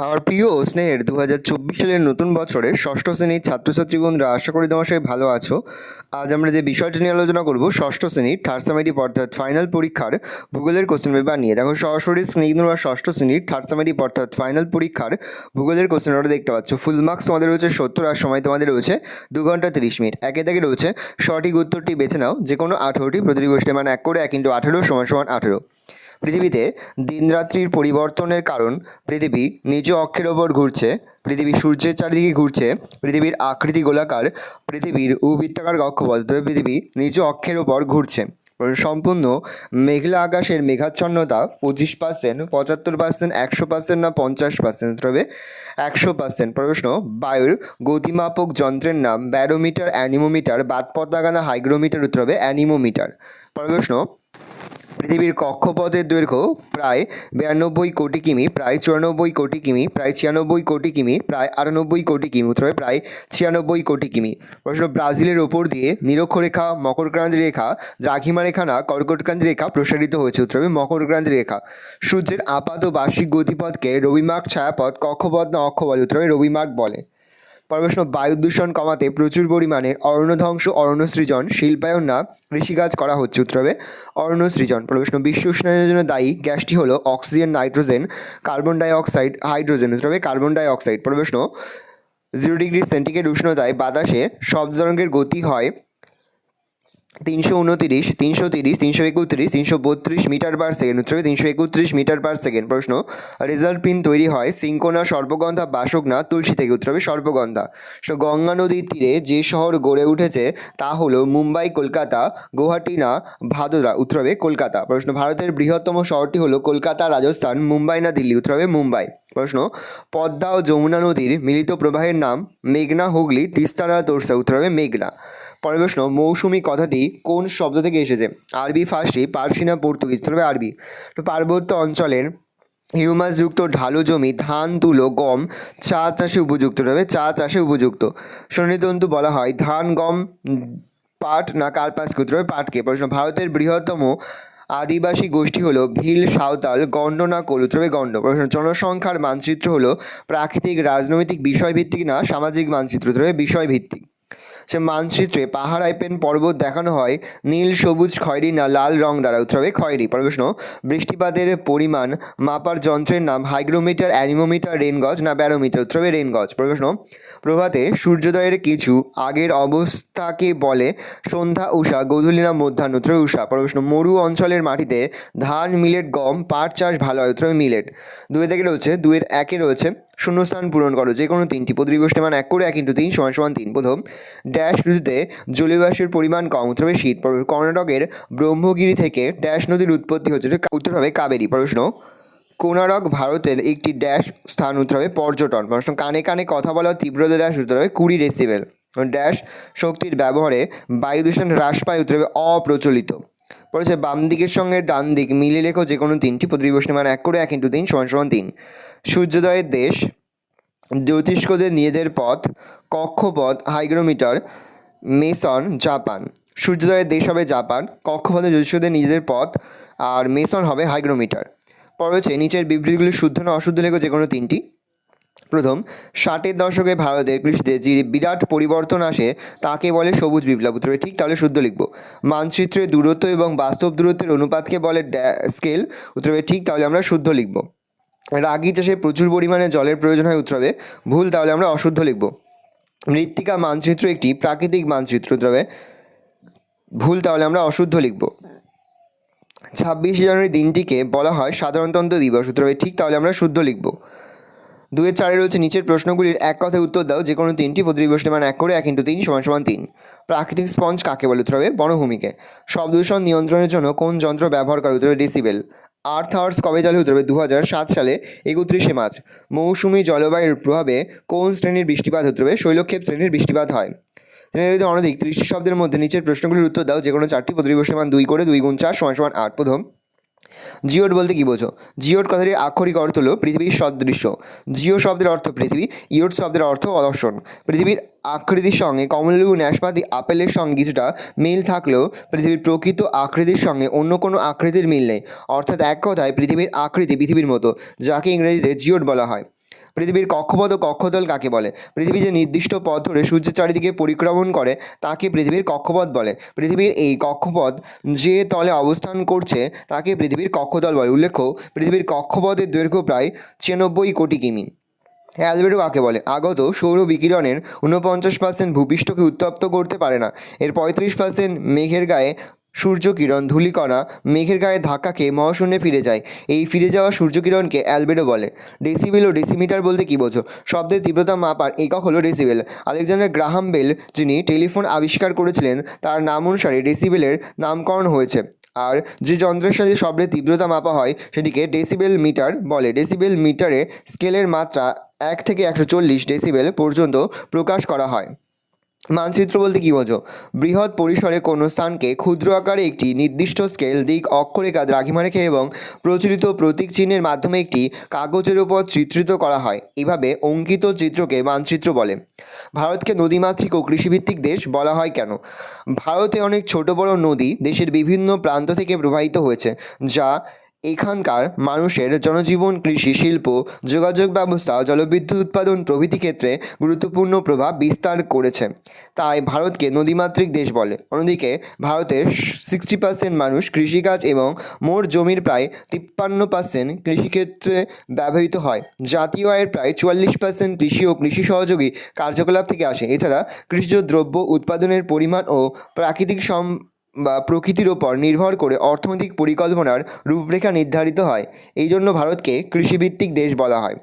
আমার প্রিয় ও স্নেহের 2024 সালের নতুন বছরের ষষ্ঠ শ্রেণীর ছাত্রছাত্রী বন্ধুরা, আশা করি তোমার সবাই ভালো আছো। আজ আমরা যে বিষয়টি নিয়ে আলোচনা করব ষষ্ঠ শ্রেণীর থার্ড সামেটিভ অর্থাৎ ফাইনাল পরীক্ষার ভূগোলের কোশ্চেন পেপার নিয়ে। দেখো সরাসরি স্ক্রিনে তোমরা ষষ্ঠ শ্রেণীর থার্ড সামেটিভ অর্থাৎ ফাইনাল পরীক্ষার ভূগোলের কোশ্চেন পেপারটা দেখতে পাচ্ছ। ফুল মার্কস তোমাদের রয়েছে 70 আর সময় তোমাদের রয়েছে 2 ঘন্টা 30 মিনিট। একে থেকে রয়েছে সঠিক উত্তরটি বেছে নাও, যে কোনো 18টি, প্রতিটি গোষ্ঠী মানে 1 করে 1 × 18 = 18। পৃথিবীতে দিনরাত্রির পরিবর্তনের কারণ পৃথিবী নিজ অক্ষের ওপর ঘুরছে, পৃথিবী সূর্যের চারিদিকে ঘুরছে, পৃথিবীর আকৃতি গোলাকার, পৃথিবীর ভূবৃত্তাকার কক্ষপথ, তবে পৃথিবী নিজ অক্ষের ওপর ঘুরছে। সম্পূর্ণ মেঘলা আকাশের মেঘাচ্ছন্নতা 25%, 75%, 100% না 50%, তবে 100%। প্রশ্ন, বায়ুর গতিমাপক যন্ত্রের নাম ব্যারোমিটার, অ্যানিমোমিটার, বাত পতাকা না হাইগ্রোমিটার? উত্তর হবে অ্যানিমোমিটার। প্রশ্ন, পৃথিবীর কক্ষপথের দৈর্ঘ্য প্রায় 92 কোটি কিমি, প্রায় 94 কোটি কিমি, প্রায় 96 কোটি কিমি, প্রায় 98 কোটি কিমি? উত্তর হবে প্রায় 96 কোটি কিমি। প্রশ্ন, ব্রাজিলের ওপর দিয়ে নিরক্ষরেখা, মকরক্রান্তি রেখা, দ্রাঘিমা রেখা না কর্কটক্রান্তি রেখা প্রসারিত হয়েছে? উত্তর হবে মকরক্রান্তি রেখা। সূর্যের আপাত বার্ষিক গতিপথকে রবিমার্গ, ছায়াপথ, কক্ষপথ না অক্ষ বলে? উত্তর হবে রবিমার্গ বলে। প্রশ্ন, বায়ু দূষণ কমাতে প্রচুর পরিমাণে অরণ্য ধ্বংস, অরণ্য সৃজন, শিল্পায়ন না কৃষিকাজ করা হচ্ছে? উত্তর হবে অরণ্য সৃজন। প্রশ্ন, বিশ্ব উষ্ণায়নের জন্য দায়ী গ্যাসটি হলো oxygen, nitrogen, carbon die oxide, hydrogen? উত্তর হবে কার্বন ডাই অক্সাইড। প্রশ্ন, 0 ডিগ্রি সেন্টিগ্রেড উষ্ণতায় বাতাসে শব্দ তরঙ্গের গতি হয় 329, 330, 331, 332 মিটার পার সেকেন্ড? উত্তর হবে 331 মিটার পার সেকেন্ড। প্রশ্ন, রেজাল্ট পিন তৈরি হয় সিঙ্কোনা, সর্পগন্ধা, বাসক না তুলসী থেকে? উত্তর হবে সর্পগন্ধা। সো গঙ্গা নদীর তীরে যে শহর গড়ে উঠেছে তা হলো মুম্বাই, কলকাতা, গুয়াহাটি না ভাদোদরা? উত্তর হবে কলকাতা। প্রশ্ন, ভারতের বৃহত্তম শহরটি হলো কলকাতা, রাজস্থান, মুম্বাই না দিল্লি? উত্তর হবে মুম্বাই। প্রশ্ন, পদ্মা ও যমুনা নদীর মিলিত প্রবাহের নাম মেঘনা, হুগলি, তিস্তা না তোরসা? উত্তর হবে মেঘনা। পরের প্রশ্ন, মৌসুমী কথাটি কোন শব্দ থেকে এসেছে? আরবি, ফার্সি, পার্সি না পর্তুগিজ? উত্তর হবে আরবি। তো পার্বত্য অঞ্চলের হিউমাসযুক্ত ঢালু জমি ধান, তুলো, গম, চা চাষে উপযুক্ত? হবে চা চাষে উপযুক্ত। শ্রেণীতন্তু বলা হয় ধান, গম, পাট না কার্পাসকে? উত্তর হবে পাটকে। প্রশ্ন, ভারতের বৃহত্তম আদিবাসী গোষ্ঠী হলো ভিল, সাঁওতাল, গণ্ড না কোল? উত্তর হবে গণ্ড। প্রশ্ন, জনসংখ্যার মানচিত্র হলো প্রাকৃতিক, রাজনৈতিক, বিষয়ভিত্তিক না সামাজিক মানচিত্র? উত্তর হবে বিষয়ভিত্তিক। সে মানচিত্রে পাহাড়, আইপেন, পর্বত দেখানো হয় নীল, সবুজ, খয়েরি না লাল রং দ্বারা? উত্তর হবে খয়েরি। প্রশ্ন, বৃষ্টিপাতের পরিমাণ মাপার যন্ত্রের নাম হাইগ্রোমিটার, অ্যানিমোমিটার, রেনগজ না ব্যারোমিটার? উত্তর হবে রেনগজ। প্রশ্ন, প্রভাতে সূর্যোদয়ের কিছু আগের অবস্থাকে বলে সন্ধ্যা, উষা, গোধূলি না মধ্যাহ্ন? উত্তর হবে উষা। প্রশ্ন, মরু অঞ্চলের মাটিতে ধান, মিলেট, গম, পাট চাষ ভালো হয়? উত্তর হবে মিলেট। 2 থেকে রয়েছে 2-1 রয়েছে শূন্যস্থান পূরণ করো, যে কোনো 3টি, প্রতিটি গোষ্ঠীর মান 1 করে 1 × 3 = 3। প্রথম, ড্যাশ ঋতুতে জলীয়বাষ্পের পরিমাণ কম? উত্তর হবে শীত। কর্ণাটকের ব্রহ্মগিরি থেকে ড্যাশ নদীর উৎপত্তি হচ্ছে? উত্তর হবে কাবেরী। প্রশ্ন, কোণারক ভারতের একটি ড্যাশ স্থান? উত্তর হবে পর্যটন। প্রশ্ন, কানে কানে কথা বলার তীব্রতা ড্যাশ? উত্তর হবে 20 ডেসিবেল। ড্যাশ শক্তির ব্যবহারে বায়ু দূষণ হ্রাস পায়? উত্তর হবে অপ্রচলিত। পড়েছে, বাম দিকের সঙ্গে ডান দিক মিলে লেখো যে কোনো 3টি, প্রতিটি গোষ্ঠীর মান 1 করে 1 × 3 = 3। সূর্যোদয়ের দেশ, জ্যোতিষ্কদের নিজেদের পথ, কক্ষপথ, হাইগ্রোমিটার, মেসন, জাপান? সূর্যোদয়ের দেশ হবে জাপান, কক্ষপথে জ্যোতিষ্কদের নিজেদের পথ, আর মেসন হবে হাইগ্রোমিটার। পড়েছে, নিচের বিবৃতিগুলি শুদ্ধ না অশুদ্ধ লেখো যে কোনো 3টি। প্রথম, 60-এর দশকে ভারতের কৃষিতে যে বিরাট পরিবর্তন আসে তাকে বলে সবুজ বিপ্লব? উত্তরে ঠিক, তাহলে শুদ্ধ লিখব। মানচিত্রের দূরত্ব এবং বাস্তব দূরত্বের অনুপাতকে বলে স্কেল? উত্তরে ঠিক, তাহলে আমরা শুদ্ধ লিখব। রাগি চাষে প্রচুর পরিমাণে জলের প্রয়োজন হয়? উত্তর হবে ভুল, তাহলে আমরা অশুদ্ধ লিখব। মৃত্তিকা মানচিত্র একটি প্রাকৃতিক মানচিত্র? উত্তর হবে ভুল, তাহলে আমরা অশুদ্ধ লিখব। 26 জানুয়ারি দিনটিকে বলা হয় সাধারণতন্ত্র দিবস? উত্তর হবে ঠিক, তাহলে আমরা শুদ্ধ লিখব। 2-4 রয়েছে নিচের প্রশ্নগুলির এক কথায় উত্তর দাও, যে কোনো 3টি, প্রতিটি গোষ্ঠীর মান 1 করে 1 × 3 = 3। প্রাকৃতিক স্পঞ্জ কাকে বলে? উত্তর হবে বনভূমিকে। শব্দ দূষণ নিয়ন্ত্রণের জন্য কোন যন্ত্র ব্যবহার করে? উত্তর হবে ডেসিবেল। আর্থ আওয়ার্স কবে চালু? উত্তর হবে 2007 সালে 31শে মার্চ। মৌসুমি জলবায়ুর প্রভাবে কোন শ্রেণীর বৃষ্টিপাত? উত্তর হবে শৈলক্ষেপ শ্রেণীর বৃষ্টিপাত হয়। অনধিক 30টি শব্দের মধ্যে নিচের প্রশ্নগুলির উত্তর দাও, যে কোনো 4টি, প্রতিটি গোষ্ঠীর মান 2 করে 2 × 4 = 8। প্রথম, জিওড বলতে কি বোঝো? জিওড কথাটির আক্ষরিক অর্থ হলো পৃথিবীর সদৃশ্য। জিও শব্দের অর্থ পৃথিবী, ইওড শব্দের অর্থ দর্শন। পৃথিবীর আকৃতির সঙ্গে কমলালেবু, নাশপাতি, আপেলের সঙ্গে কিছুটা মিল থাকলেও পৃথিবীর প্রকৃত আকৃতির সঙ্গে অন্য কোনো আকৃতির মিল নেই। অর্থাৎ এক কথায় পৃথিবীর আকৃতি পৃথিবীর মতো, যাকে ইংরেজিতে জিওড বলা হয়। পৃথিবীর কক্ষপথ ও কক্ষতল কাকে বলে? পৃথিবী যে নির্দিষ্ট পথ ধরে সূর্যের চারিদিকে পরিক্রমণ করে তাকে পৃথিবীর কক্ষপথ বলে। পৃথিবীর এই কক্ষপথ যে তলে অবস্থান করছে তাকে পৃথিবীর কক্ষতল বলে। উল্লেখ্য, পৃথিবীর কক্ষপথের দৈর্ঘ্য প্রায় 96 কোটি কিমি। অ্যালবেডো কাকে বলে? আগত সৌর বিকিরণের 49% ভূপৃষ্ঠকে উত্তপ্ত করতে পারে না। এর 35% মেঘের গায়ে সূর্যকিরণ ধূলিকণা মেঘের গায়ে ধাক্কা খেয়ে মহাশূন্যে ফিরে যায়। এই ফিরে যাওয়া সূর্যকিরণকে অ্যালবেডো বলে। ডেসিবেল ও ডেসিমিটার বলতে কী বোঝো? শব্দের তীব্রতা মাপার একক হলো ডেসিবেল। আলেকজান্ডার গ্রাহাম বেল যিনি টেলিফোন আবিষ্কার করেছিলেন তার নাম অনুসারে ডেসিবেলের নামকরণ হয়েছে। আর যে যন্ত্রের সাথে শব্দের তীব্রতা মাপা হয় সেটিকে ডেসিবেল মিটার বলে। ডেসিবেল মিটারে স্কেলের মাত্রা 1 থেকে 140 ডেসিবেল পর্যন্ত প্রকাশ করা হয়। মানচিত্র বলতে কী বোঝো? বৃহৎ পরিসরে কোনো স্থানকে ক্ষুদ্র আকারে একটি নির্দিষ্ট স্কেল, দিক, অক্ষরেখা, দ্রাঘিমা রেখা এবং প্রচলিত প্রতীক চিহ্নের মাধ্যমে একটি কাগজের উপর চিত্রিত করা হয়। এভাবে অঙ্কিত চিত্রকে মানচিত্র বলে। ভারতকে নদীমাতৃক ও কৃষিভিত্তিক দেশ বলা হয় কেন? ভারতে অনেক ছোট বড় নদী দেশের বিভিন্ন প্রান্ত থেকে প্রবাহিত হয়েছে, যা এখানকার মানুষের জনজীবন, কৃষি, শিল্প, যোগাযোগ ব্যবস্থা, জলবিদ্যুৎ উৎপাদন প্রভৃতি ক্ষেত্রে গুরুত্বপূর্ণ প্রভাব বিস্তার করেছে। তাই ভারতকে নদীমাতৃক দেশ বলে। অন্যদিকে ভারতের 60% মানুষ কৃষিকাজ এবং মোট জমির প্রায় 53% কৃষিক্ষেত্রে ব্যবহৃত হয়। জাতীয় আয়ের প্রায় 44% কৃষি ও কৃষি সহযোগী কার্যকলাপ থেকে আসে। এছাড়া কৃষিজ দ্রব্য উৎপাদনের পরিমাণ ও প্রাকৃতিক প্রকৃতির ওপর নির্ভর করে অর্থনৈতিক পরিকল্পনার রূপরেখা নির্ধারিত হয়। এই জন্য ভারতকে কৃষিভিত্তিক দেশ বলা হয়।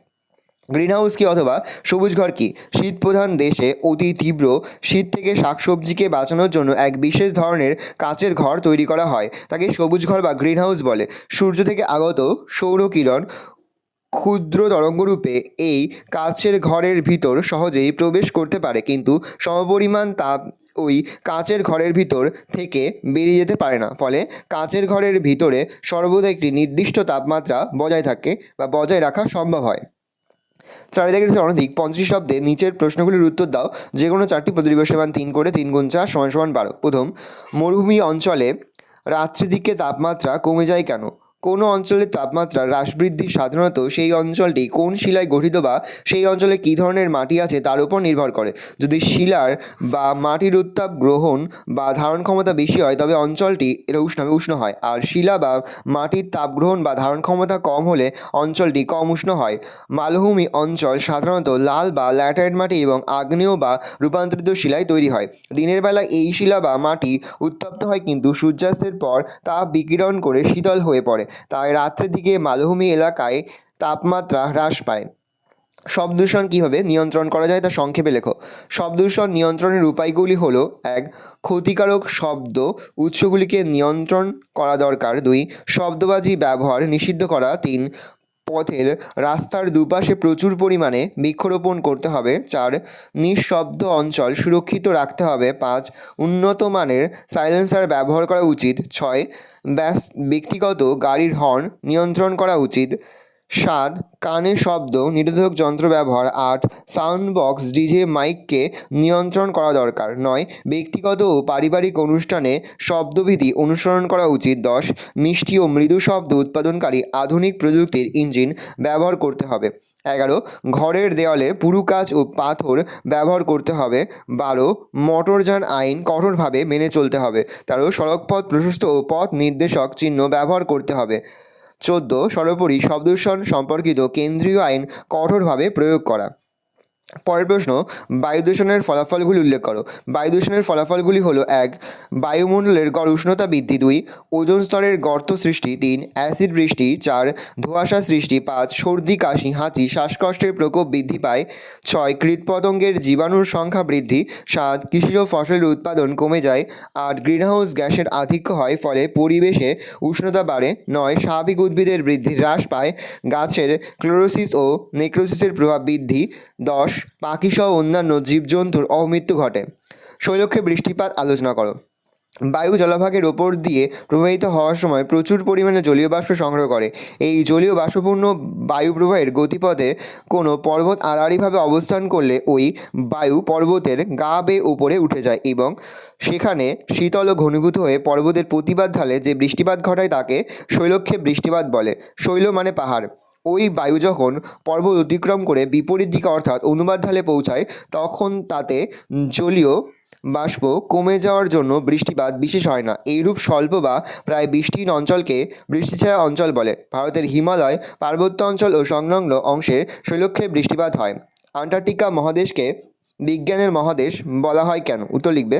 গ্রিনহাউস কি অথবা সবুজ ঘর কি? শীতপ্রধান দেশে অতি তীব্র শীত থেকে শাকসবজিকে বাঁচানোর জন্য এক বিশেষ ধরনের কাচের ঘর তৈরি করা হয়। তাকে সবুজ ঘর বা গ্রিনহাউস বলে। সূর্য থেকে আগত সৌরকিরণ ক্ষুদ্র তরঙ্গরূপে এই কাচের ঘরের ভিতর সহজেই প্রবেশ করতে পারে, কিন্তু সমপরিমাণ তাপ ওই কাচের ঘরের ভিতর থেকে বেরিয়ে যেতে পারে না। ফলে কাচের ঘরের ভিতরে সর্বদা একটি নির্দিষ্ট তাপমাত্রা বজায় রাখা সম্ভব হয়। চারিদিকে অনধিক 50 শব্দে নিচের প্রশ্নগুলির উত্তর দাও। যে কোনো 4টি প্রতিদিবসের মান 3 করে 3 গুণ 4 = 12। প্রথম, মরুভূমি অঞ্চলে রাত্রির দিকে তাপমাত্রা কমে যায় কেন? কোনো অঞ্চলের তাপমাত্রা হ্রাস বৃদ্ধি সাধারণত সেই অঞ্চলটি কোন শিলায় গঠিত বা সেই অঞ্চলে কী ধরনের মাটি আছে তার উপর নির্ভর করে। যদি শিলার বা মাটির উত্তাপ গ্রহণ বা ধারণ ক্ষমতা বেশি হয় তবে অঞ্চলটি উষ্ণ হয়, আর শিলা বা মাটির তাপ গ্রহণ বা ধারণ ক্ষমতা কম হলে অঞ্চলটি কম উষ্ণ হয়। মালভূমি অঞ্চল সাধারণত লাল বা ল্যাটেরাইট মাটি এবং আগ্নেয় বা রূপান্তরিত শিলায় তৈরি হয়। দিনের বেলা এই শিলা বা মাটি উত্তপ্ত হয়, কিন্তু সূর্যাস্তের পর তাপ বিকিরণ করে শীতল হয়ে পড়ে। তাই রাত্রের দিকে মালভূমি এলাকায় তাপমাত্রা হ্রাস পায়। শব্দদূষণ কীভাবে নিয়ন্ত্রণ করা যায় তা সংক্ষেপে লেখো। শব্দদূষণ নিয়ন্ত্রণের উপায়গুলি হলো: 1. ক্ষতিকারক শব্দ উৎসগুলিকে নিয়ন্ত্রণ করা দরকার। 2. শব্দবাজি ব্যবহার নিষিদ্ধ করা। 3. পথের রাস্তার দুপাশে প্রচুর পরিমাণে বৃক্ষরোপণ করতে হবে। 4. নিঃশব্দ অঞ্চল সুরক্ষিত রাখতে হবে। 5. উন্নত মানের সাইলেন্সার ব্যবহার করা উচিত। 6. ব্যক্তিগত গাড়ির হর্ন নিয়ন্ত্রণ করা উচিত। 7. কানে শব্দ নিরোধক যন্ত্র ব্যবহার। 8. সাউন্ড বক্স, ডিজে, মাইককে নিয়ন্ত্রণ করা দরকার। 9. ব্যক্তিগত ও পারিবারিক অনুষ্ঠানে শব্দবিধি অনুসরণ করা উচিত। 10. মিষ্টি ও মৃদু শব্দ উৎপাদনকারী আধুনিক প্রযুক্তির ইঞ্জিন ব্যবহার করতে হবে। 11. ঘরের দেওয়ালে পুরু কাচ ও পাথর ব্যবহার করতে হবে। 12. মোটরযান আইন কঠোরভাবে মেনে চলতে হবে। 13. সড়কপথ প্রশস্ত ও পথ নির্দেশক চিহ্ন ব্যবহার করতে হবে। 14. সর্বোপরি শব্দদূষণ সম্পর্কিত কেন্দ্রীয় আইন কঠোরভাবে প্রয়োগ করা। পরের প্রশ্ন, বায়ু দূষণের ফলাফলগুলি উল্লেখ করো। বায়ু দূষণের ফলাফলগুলি হলো: 1. বায়ুমণ্ডলের গড় উষ্ণতা বৃদ্ধি। 2. ওজোন স্তরের গর্ত সৃষ্টি। 3. অ্যাসিড বৃষ্টি। 4. ধোঁয়াশা সৃষ্টি। 5. সর্দি, কাশি, হাঁচি, শ্বাসকষ্টের প্রকোপ বৃদ্ধি পায়। 6. কীটপতঙ্গের জীবাণুর সংখ্যা বৃদ্ধি। 7. কৃষিজ ফসলের উৎপাদন কমে যায়। 8. গ্রিনহাউস গ্যাসের আধিক্য হয়, ফলে পরিবেশে উষ্ণতা বাড়ে। 9. স্বাভাবিক উদ্ভিদের বৃদ্ধি হ্রাস পায়, গাছের ক্লোরোসিস ও নেক্রোসিসের প্রভাব বৃদ্ধি। 10. পাখিসহ অন্যান্য জীবজন্তুর অমৃত্যু ঘটে। শৈলক্ষে বৃষ্টিপাত আলোচনা করো। বায়ু জলভাগের ওপর দিয়ে প্রবাহিত হওয়ার সময় প্রচুর পরিমাণে জলীয় বাষ্প সংগ্রহ করে। এই জলীয় বাষ্পপূর্ণ বায়ু প্রবাহের গতিপথে কোনো পর্বত আড়াআড়িভাবে অবস্থান করলে ওই বায়ু পর্বতের গা বেয়ে উপরে উঠে যায় এবং সেখানে শীতল ও ঘনীভূত হয়ে পর্বতের প্রতিবাদ ঢালে যে বৃষ্টিপাত ঘটায় তাকে শৈলক্ষে বৃষ্টিপাত বলে। শৈল মানে পাহাড়। ওই বায়ু যখন পর্বত অতিক্রম করে বিপরীত দিকে অর্থাৎ অনুবাদ ঢালে পৌঁছায় তখন তাতে জলীয় বাষ্প কমে যাওয়ার জন্য বৃষ্টিপাত বিশেষ হয় না। এইরূপ স্বল্প বা প্রায় বৃষ্টিহীন অঞ্চলকে বৃষ্টিছায়া অঞ্চল বলে। ভারতের হিমালয় পার্বত্য অঞ্চল ও সংলগ্ন অংশে শৈলক্ষে বৃষ্টিপাত হয়। আন্টার্কটিকা মহাদেশকে বিজ্ঞানের মহাদেশ বলা হয় কেন? উত্তর লিখবে।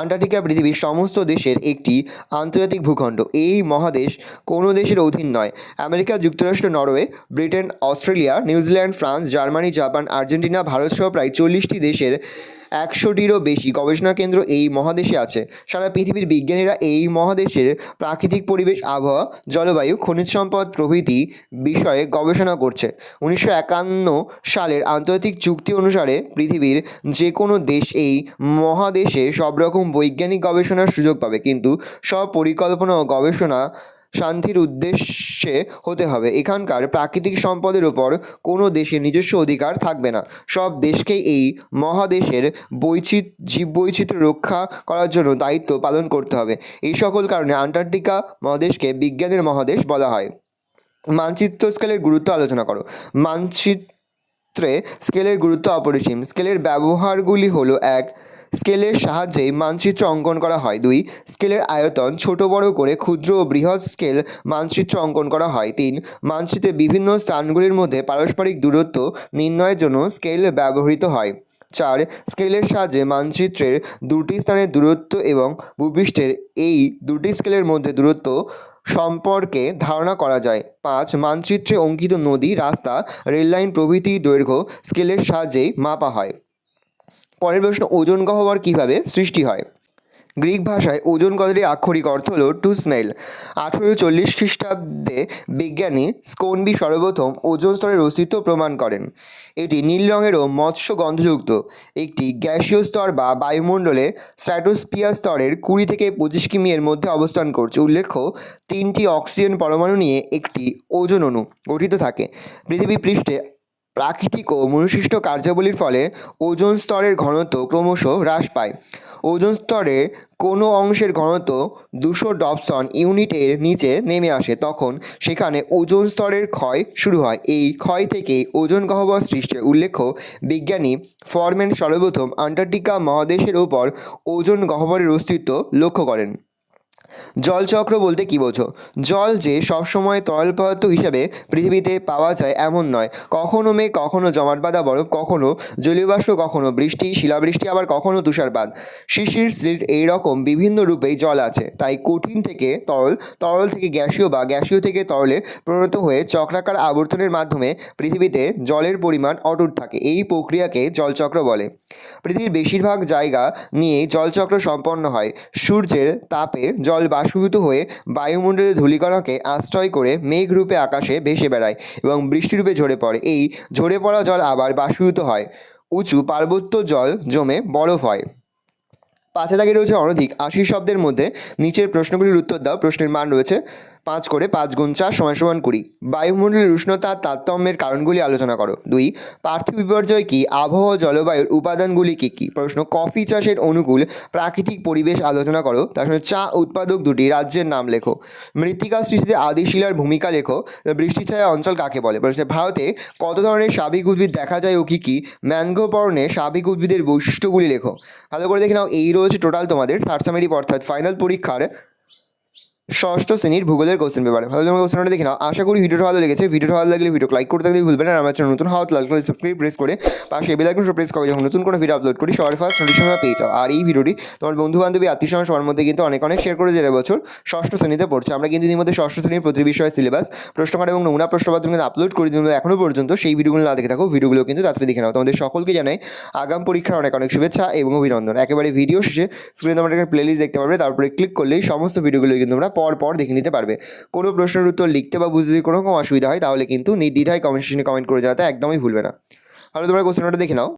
আন্টার্কটিকা পৃথিবীর সমস্ত দেশের একটি আন্তর্জাতিক ভূখণ্ড। এই মহাদেশ কোনো দেশের অধীন নয়। আমেরিকা যুক্তরাষ্ট্র, Norway, Britain, Australia, New Zealand, France, Germany, Japan, Argentina, ভারতসহ প্রায় 40টি দেশের 100টিরও বেশি গবেষণা কেন্দ্র এই মহাদেশে আছে। সারা পৃথিবীর বিজ্ঞানীরা এই মহাদেশের প্রাকৃতিক পরিবেশ, আবহাওয়া, জলবায়ু, খনিজ সম্পদ প্রভৃতি বিষয়ে গবেষণা করছে। 1951 সালের আন্তর্জাতিক চুক্তি অনুসারে পৃথিবীর যে কোনো দেশ এই মহাদেশে সব রকম বৈজ্ঞানিক গবেষণার সুযোগ পাবে, কিন্তু সব পরিকল্পনা ও গবেষণা শান্তির উদ্দেশ্যে হতে হবে। এখানকার প্রাকৃতিক সম্পদের ওপর কোনো দেশের নিজস্ব অধিকার থাকবে না। সব দেশকেই এই মহাদেশের জীববৈচিত্র্য রক্ষা করার জন্য দায়িত্ব পালন করতে হবে। এই সকল কারণে আন্টার্কটিকা মহাদেশকে বিজ্ঞানের মহাদেশ বলা হয়। মানচিত্র স্কেলের গুরুত্ব আলোচনা করো। মানচিত্রে স্কেলের গুরুত্ব অপরিসীম। স্কেলের ব্যবহারগুলি হলো: 1. স্কেলের সাহায্যেই মানচিত্র অঙ্কন করা হয়। 2. স্কেলের আয়তন ছোট বড় করে ক্ষুদ্র ও বৃহৎ স্কেল মানচিত্র অঙ্কন করা হয়। 3. মানচিত্রে বিভিন্ন স্থানগুলির মধ্যে পারস্পরিক দূরত্ব নির্ণয়ের জন্য স্কেল ব্যবহৃত হয়। 4. স্কেলের সাহায্যে মানচিত্রের দুটি স্থানের দূরত্ব এবং ভূপৃষ্ঠের এই দুটি স্কেলের মধ্যে দূরত্ব সম্পর্কে ধারণা করা যায়। 5. মানচিত্রে অঙ্কিত নদী, রাস্তা, রেললাইন প্রভৃতি দৈর্ঘ্য স্কেলের সাহায্যেই মাপা হয়। পরের প্রশ্ন: ওজন গহ্বর কীভাবে সৃষ্টি হয়? গ্রিক ভাষায় ওজন কথাটির আক্ষরিক অর্থ হল টু স্মেল। 1840 খ্রিস্টাব্দে বিজ্ঞানী স্কোনবি সর্বপ্রথম ওজোন স্তরের অস্তিত্ব প্রমাণ করেন। এটি নীল রঙের ও মৎস্য গন্ধযুক্ত একটি গ্যাসীয় স্তর বা বায়ুমণ্ডলে স্ট্র্যাটোস্ফিয়ার স্তরের 20 থেকে 25 কিমি এর মধ্যে অবস্থান করছে। উল্লেখ্য, 3টি অক্সিজেন পরমাণু নিয়ে একটি ওজোন অণু গঠিত থাকে। পৃথিবী পৃষ্ঠে প্রাকৃতিক ও মনুসৃষ্ট কার্যাবলীর ফলে ওজোন স্তরের ঘনত্ব ক্রমশ হ্রাস পায়। ওজোন স্তরে কোনো অংশের ঘনত্ব 200 ডপসন ইউনিটের নিচে নেমে আসে, তখন সেখানে ওজোন স্তরের ক্ষয় শুরু হয়। এই ক্ষয় থেকেই ওজোন গহ্বর সৃষ্টি। উল্লেখ্য, বিজ্ঞানী ফরম্যান সর্বপ্রথম আন্টার্কটিকা মহাদেশের ওপর ওজোন গহ্বরের অস্তিত্ব লক্ষ্য করেন। জলচক্র বলতে কী বোঝো? জল যে সবসময় তরল পদার্থ হিসাবে পৃথিবীতে পাওয়া যায় এমন নয়। কখনো মেঘ, কখনো জমাট বাঁধা বরফ, কখনো জলীয় বাষ্প, কখনো বৃষ্টি, শিলাবৃষ্টি, আবার কখনো তুষারপাত, শিশির, স্লিট, এইরকম বিভিন্ন রূপেই জল আছে। তাই কঠিন থেকে তরল, তরল থেকে গ্যাসীয় বা গ্যাসীয় থেকে তরলে পরিণত হয়ে চক্রাকার আবর্তনের মাধ্যমে পৃথিবীতে জলের পরিমাণ অটুট থাকে। এই প্রক্রিয়াকে জলচক্র বলে। পৃথিবীর বেশিরভাগ জায়গা নিয়েই জলচক্র সম্পন্ন হয়। সূর্যের তাপে জল বাষ্পীভূত হয়ে বায়ুমণ্ডলে ধূলিকণাকে আশ্রয় করে মেঘরূপে আকাশে ভেসে বেড়ায় এবং বৃষ্টিরূপে ঝরে পড়ে। এই ঝরে পড়া জল আবার বাষ্পীভূত হয়, উঁচু পার্বত্য জল জমে বরফ হয়। পাশে দাগিয়ে রয়েছে অনধিক 80 শব্দের মধ্যে নিচের প্রশ্নগুলির উত্তর দাও। প্রশ্নের মান রয়েছে 5 করে। 5 গুণ 4 = 20। বায়ুমণ্ডলের উষ্ণতার তারতম্যের কারণগুলি আলোচনা করো। 2. পার্থিব বিপর্যয় কি? আবহাওয়া ও জলবায়ুর উপাদানগুলি কী কী? প্রশ্ন: কফি চাষের অনুকূল প্রাকৃতিক পরিবেশ আলোচনা করো। তার সঙ্গে চা উৎপাদক দুটি রাজ্যের নাম লেখো। মৃত্তিকা সৃষ্টিতে আদিশিলার ভূমিকা লেখো। বৃষ্টিছায়া অঞ্চল কাকে বলে? প্রশ্ন: ভারতে কত ধরনের স্বাভাবিক উদ্ভিদ দেখা যায় ও কী কী? ম্যানগ্রোভ অরণ্যে স্বাভাবিক উদ্ভিদের বৈশিষ্ট্যগুলি লেখো। ভালো করে দেখে নাও, এই রয়েছে টোটাল তোমাদের থার্ড সামেটিভ অর্থাৎ ফাইনাল পরীক্ষার ষষ্ঠ শ্রেণীর ভূগোলের কোশ্চেন পেপারে। ভালো তোমার কোশ্চেনটা দেখে নাও। আশা করি ভিডিওটা ভালো লেগেছে। ভিডিওটা ভালো লাগলে ভিডিও লাইক করতে থাকলে ভুলবেন না। আর আমার চ্যানেল নতুন হওয়া লাইক করে সাবস্ক্রাইব প্রেস করে পাশে বেল আইকনটা প্রেস করে যখন নতুন কোনো ভিডিও আপলোড করি সবার ফার্স্ট নোটিফিকেশন পেয়ে যাও। আর এই ভিডিওটি তোমার বন্ধু বান্ধবী আত্মীয় স্বজন সবার মধ্যে কিন্তু অনেক শেয়ার করে যে বছর ষষ্ঠ শ্রেণীতে পড়ছে। আমরা কিন্তু ইতিমধ্যে ষষ্ঠ শ্রেণীর প্রতি বিষয় সিলেবাস, প্রশ্নকার এবং নমুনা প্রশ্নপত্র কিন্তু আপলোড করে দিই। এখনও পর্যন্ত সেই ভিডিওগুলো না দেখে থাকো, ভিডিওগুলো কিন্তু তাড়াতাড়ি দেখে নাও। তোমাদের সকলকে জানাই আগাম পরীক্ষার অনেক শুভেচ্ছা এবং অভিনন্দন। একেবারে ভিডিও শেষে স্ক্রিনে তোমরা একটা প্লেলিস্ট দেখতে পারবে, তারপরে ক্লিক করলেই সমস্ত ভিডিওগুলো কিন্তু তোমরা পর দেখে নিতে পারবে। কোনো প্রশ্নের উত্তর লিখতে বা বুঝতে যদি কোনো রকম অসুবিধা হয় তাহলে কিন্তু নির্দ্বিধায় কমেন্ট সেকশনে কমেন্ট করে যাওয়াতে একদমই ভুলবে না। তাহলে তোমরা কোশ্চেনটা দেখে নাও।